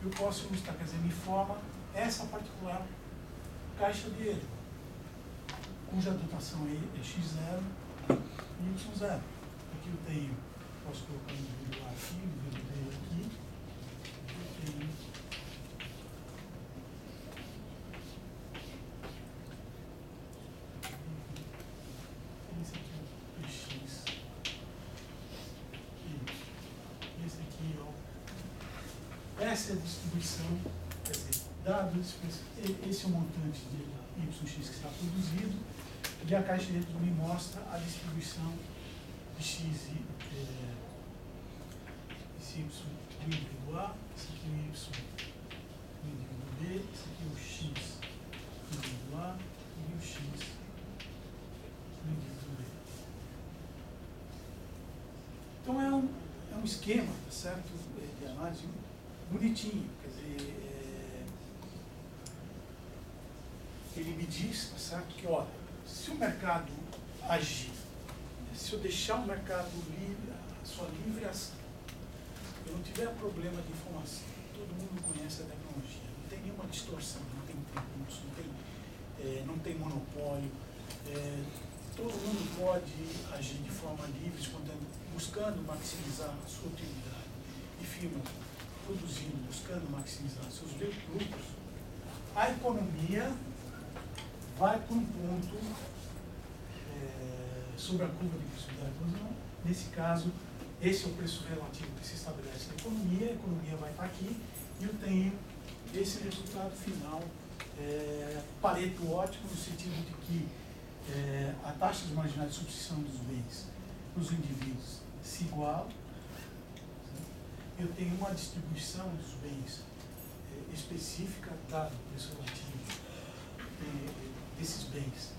Eu posso ilustrar, quer dizer, me forma essa particular caixa de erro, cuja dotação é x0 e y0. Aqui eu tenho, posso colocar um indivíduo A aqui, um indivíduo B aqui, eu tenho esse aqui é o px e esse aqui é o... Essa é a distribuição, quer dizer, dado esse é o montante de yx que está produzido, e a caixa de dentro me mostra a distribuição de x e esse y no indivíduo A, esse aqui é o y no indivíduo B, esse aqui é o x no indivíduo A e o x no indivíduo B. Então é um esquema, tá certo, de análise bonitinho, quer dizer, ele me diz, tá certo, que olha, se o mercado agir, se eu deixar o mercado livre, a sua livre ação, eu não tiver problema de informação, todo mundo conhece a tecnologia, não tem nenhuma distorção, não tem recurso, não tem monopólio, todo mundo pode agir de forma livre, buscando maximizar a sua utilidade, e firmas produzindo, buscando maximizar seus lucros, a economia vai para um ponto sobre a curva de possibilidade de inclusão. Nesse caso, esse é o preço relativo que se estabelece na economia, a economia vai estar aqui, e eu tenho esse resultado final, Pareto ótimo, no sentido de que a taxa de marginal de substituição dos bens nos indivíduos se iguala. Eu tenho uma distribuição dos bens específica, dado o preço relativo desses bens,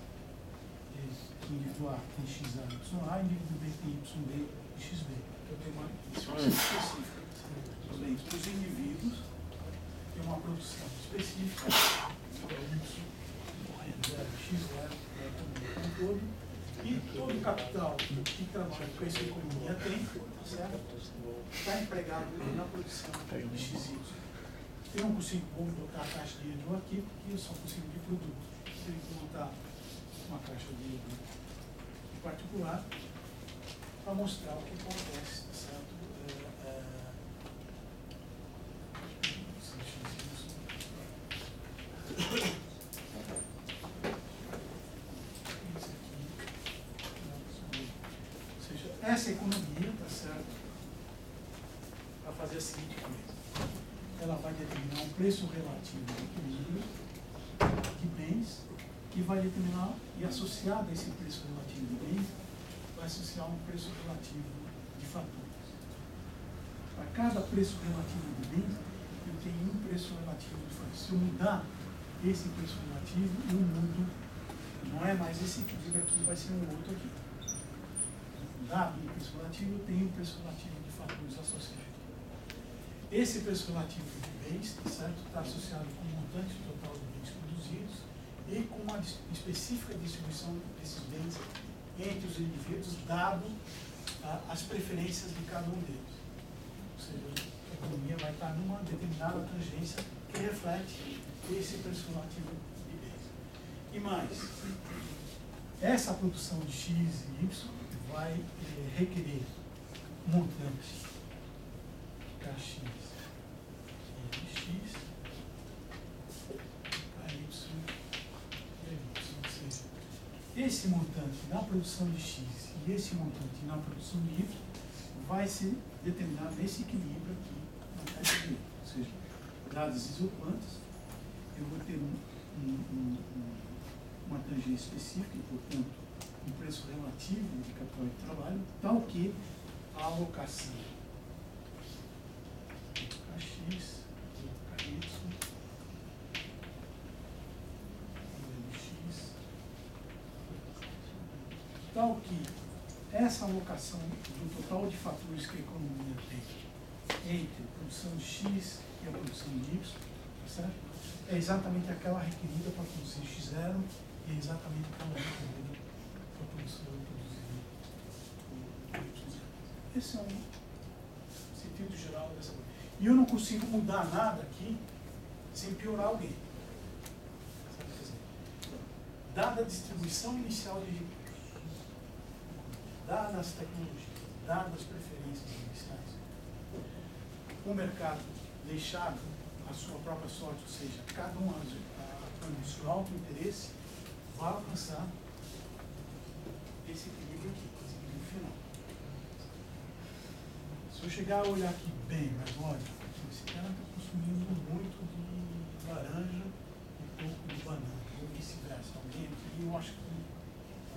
que indivíduo A tem XA e YA, indivíduo B tem YB e XB. Eu tenho uma distribuição específica dos bens dos indivíduos, tem uma produção específica, X0, como todo, e todo o capital que trabalha com essa economia tem, certo? Está empregado na produção de XY. Eu não consigo botar a caixa de hidro aqui, porque eu só consigo de produto. Eu tenho que montar uma caixa de hidro em particular para mostrar o que acontece, certo? Ou seja, essa economia, tá certo? fazer a seguinte coisa. Ela vai determinar um preço relativo de equilíbrio de bens, que vai determinar, e associado a esse preço relativo de bens, vai associar um preço relativo de faturas. Para cada preço relativo de bens, eu tenho um preço relativo de faturas. Se eu mudar esse preço relativo, eu mudo, não é mais esse equilíbrio aqui, vai ser um outro aqui. Dado o preço relativo, eu tenho um preço relativo de faturas associado. Esse preço relativo de bens, certo, está associado com o montante total de bens produzidos e com uma específica distribuição desses bens entre os indivíduos, dado as preferências de cada um deles. Ou seja, a economia vai estar numa determinada tangência que reflete esse preço relativo de bens. E mais, essa produção de X e Y vai requerer um montante KX e LX, KY e LY. Ou seja, esse montante na produção de X e esse montante na produção de Y vai ser determinado nesse equilíbrio aqui na taxa de equilíbrio. Ou seja, dadas isoquantas, eu vou ter uma tangência específica e, portanto, um preço relativo de capital de trabalho, tal que a alocação KX, KY, LX, tal que essa alocação do total de faturas que a economia tem entre a produção de X e a produção de Y, certo? É exatamente aquela requerida para produzir X0 e é exatamente aquela requerida para produzir Y0. Esse é um sentido geral dessa coisa. E eu não consigo mudar nada aqui sem piorar alguém. Dada a distribuição inicial de recursos, dadas as tecnologias, dadas as preferências iniciais, o mercado deixado a sua própria sorte, ou seja, cada um atuando no seu alto interesse, vai alcançar esse equilíbrio aqui, esse equilíbrio final. Se eu chegar a olhar aqui bem, mas olha, esse cara está consumindo muito de laranja e pouco de banana, ou vice-versa. Alguém aqui, eu acho que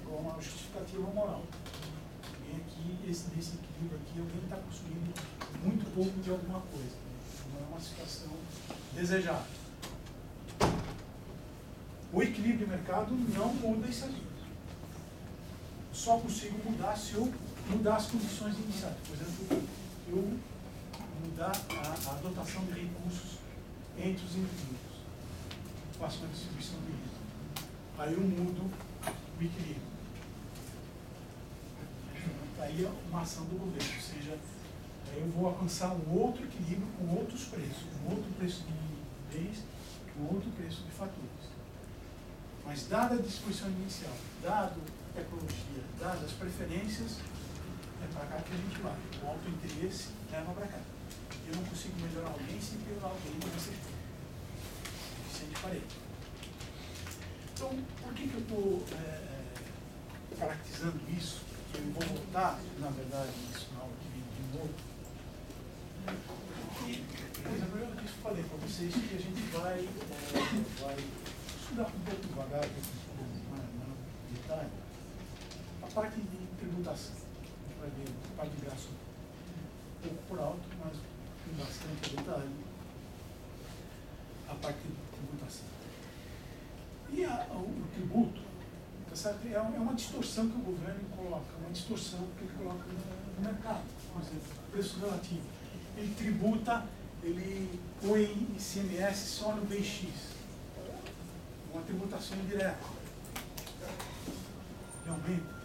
agora uma justificativa moral. Alguém aqui, nesse equilíbrio aqui, alguém está consumindo muito pouco de alguma coisa. Não é uma situação desejável. O equilíbrio de mercado não muda isso aqui. Só consigo mudar se eu mudar as condições iniciais. Por exemplo, eu mudar a dotação de recursos entre os indivíduos. Faço uma distribuição de risco. Aí eu mudo o equilíbrio. Aí é uma ação do governo, ou seja, aí eu vou alcançar um outro equilíbrio com outros preços, um outro preço de bens, um outro preço de faturas. Mas dada a distribuição inicial, dado a tecnologia, dadas as preferências, é para cá que a gente vai. O alto interesse leva para cá. Eu não consigo melhorar alguém sem piorar alguém para você. Vicente Paredes. Então, por que eu estou caracterizando isso? Eu vou voltar, na verdade, isso na aula que vem de novo. E, por exemplo, eu falei para vocês que a gente vai estudar um pouco devagar, com detalhe, a parte de tributação. A gente vai ver a parte de gasto um pouco por alto, mas com bastante detalhe, a parte de tributação. E o tributo, tá certo? É uma distorção que o governo coloca, uma distorção que ele coloca no mercado. Por exemplo, preço relativo. Ele tributa, ele põe ICMS só no BX. Uma tributação indireta. Ele aumenta.